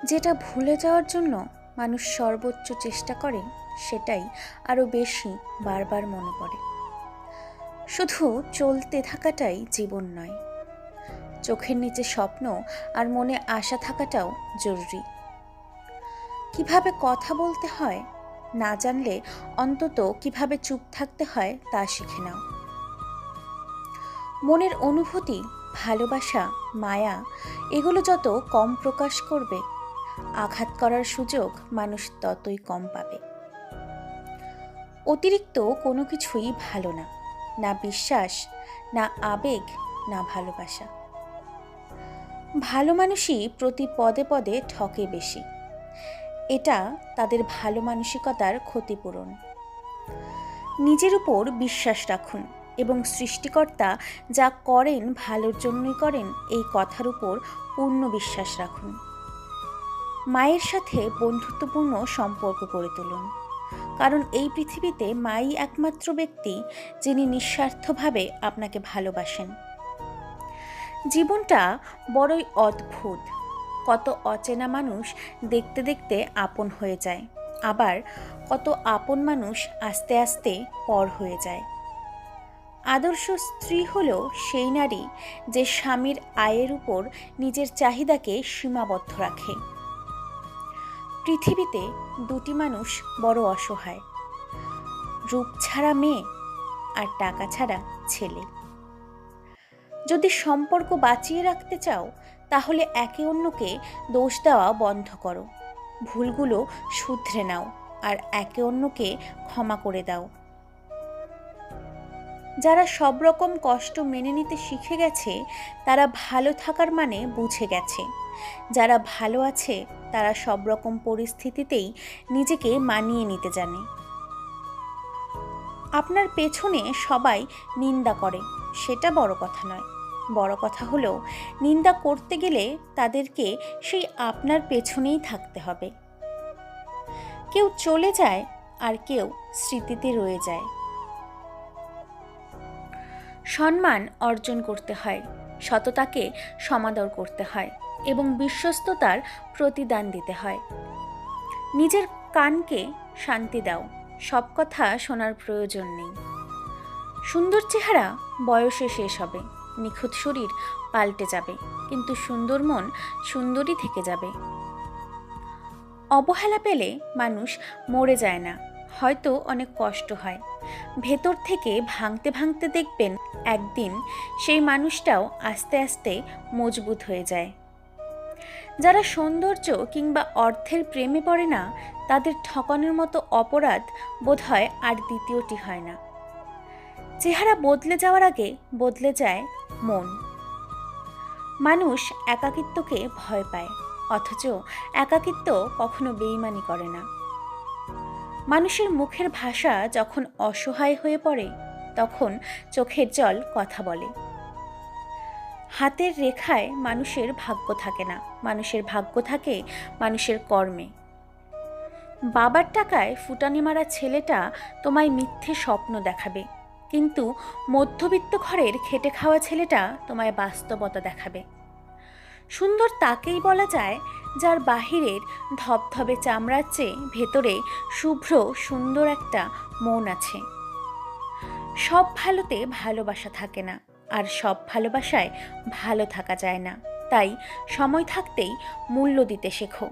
যেটা ভুলে যাওয়ার জন্য মানুষ সর্বোচ্চ চেষ্টা করে, সেটাই আরও বেশি বারবার মনে পড়ে। শুধু চলতে থাকাটাই জীবন নয়, চোখের নিচে স্বপ্ন আর মনে আশা থাকাটাও জরুরি। কিভাবে কথা বলতে হয় না জানলে অন্তত কিভাবে চুপ থাকতে হয় তা শিখে নাও। মনের অনুভূতি, ভালোবাসা, মায়া এগুলো যত কম প্রকাশ করবে, আঘাত করার সুযোগ মানুষ ততই কম পাবে। অতিরিক্ত কোনো কিছুই ভালো না, না বিশ্বাস, না আবেগ, না ভালোবাসা। ভালো মানুষই প্রতি পদে পদে ঠকে বেশি, এটা তাদের ভালো মানসিকতার ক্ষতিপূরণ। নিজের উপর বিশ্বাস রাখুন এবং সৃষ্টিকর্তা যা করেন ভালোর জন্যই করেন, এই কথার উপর পূর্ণ বিশ্বাস রাখুন। মায়ের সাথে বন্ধুত্বপূর্ণ সম্পর্ক গড়ে তুলুন, কারণ এই পৃথিবীতে মাই একমাত্র ব্যক্তি যিনি নিঃস্বার্থভাবে আপনাকে ভালোবাসেন। জীবনটা বড়ই অদ্ভুত, কত অচেনা মানুষ দেখতে দেখতে আপন হয়ে যায়, আবার কত আপন মানুষ আস্তে আস্তে পর হয়ে যায়। আদর্শ স্ত্রী হলো সেই নারী যে স্বামীর আয়ের উপর নিজের চাহিদাকে সীমাবদ্ধ রাখে। পৃথিবীতে দুটি মানুষ বড় অসহায়, রূপ ছাড়া মেয়ে আর টাকা ছাড়া ছেলে। যদি সম্পর্ক বাঁচিয়ে রাখতে চাও, তাহলে একে অন্যকে দোষ দেওয়া বন্ধ করো, ভুলগুলো শুধরে নাও আর একে অন্যকে ক্ষমা করে দাও। যারা সব রকম কষ্ট মেনে নিতে শিখে গেছে, তারা ভালো থাকার মানে বুঝে গেছে। যারা ভালো আছে, তারা সব রকম পরিস্থিতিতেই নিজেকে মানিয়ে নিতে জানে। আপনার পেছনে সবাই নিন্দা করে, সেটা বড় কথা নয়। বড় কথা হলো নিন্দা করতে গেলে তাদেরকে সেই আপনার পেছনেই থাকতে হবে। কেউ চলে যায় আর কেউ স্মৃতিতে রয়ে যায়। সম্মান অর্জন করতে হয়, সততাকে সমাদর করতে হয় এবং বিশ্বস্ততার প্রতিদান দিতে হয়। নিজের কানকে শান্তি দাও, সব কথা শোনার প্রয়োজন নেই। সুন্দর চেহারা বয়সে শেষ হবে, নিখুঁত শরীর পাল্টে যাবে, কিন্তু সুন্দর মন সুন্দরই থেকে যাবে। অবহেলা পেলে মানুষ মরে যায় না, হয়তো অনেক কষ্ট হয়। ভেতর থেকে ভাঙতে ভাঙতে দেখবেন একদিন সেই মানুষটাও আস্তে আস্তে মজবুত হয়ে যায়। যারা সৌন্দর্য কিংবা অর্থের প্রেমে পড়ে না, তাদের ঠকানোর মতো অপরাধ বোধহয় আর দ্বিতীয়টি হয় না। চেহারা বদলে যাওয়ার আগে বদলে যায় মন। মানুষ একাকিত্বকে ভয় পায়, অথচ একাকিত্ব কখনো বেইমানি করে না। মানুষের মুখের ভাষা যখন অসহায় হয়ে পড়ে, তখন চোখের জল কথা বলে। হাতের রেখায় মানুষের ভাগ্য থাকে না, মানুষের ভাগ্য থাকে মানুষের কর্মে। বাবার টাকায় ফুটানি মারা ছেলেটা তোমায় মিথ্যে স্বপ্ন দেখাবে, কিন্তু মধ্যবিত্ত ঘরের খেটে খাওয়া ছেলেটা তোমায় বাস্তবতা দেখাবে। সুন্দর তাকেই বলা যায় যার বাহিরের ধবধবে চামড়ার চেয়ে ভেতরে শুভ্র সুন্দর একটা মন আছে। সব ভালোতে ভালোবাসা থাকে না, আর সব ভালোবাসায় ভালো থাকা যায় না। তাই সময় থাকতেই মূল্য দিতে শেখো।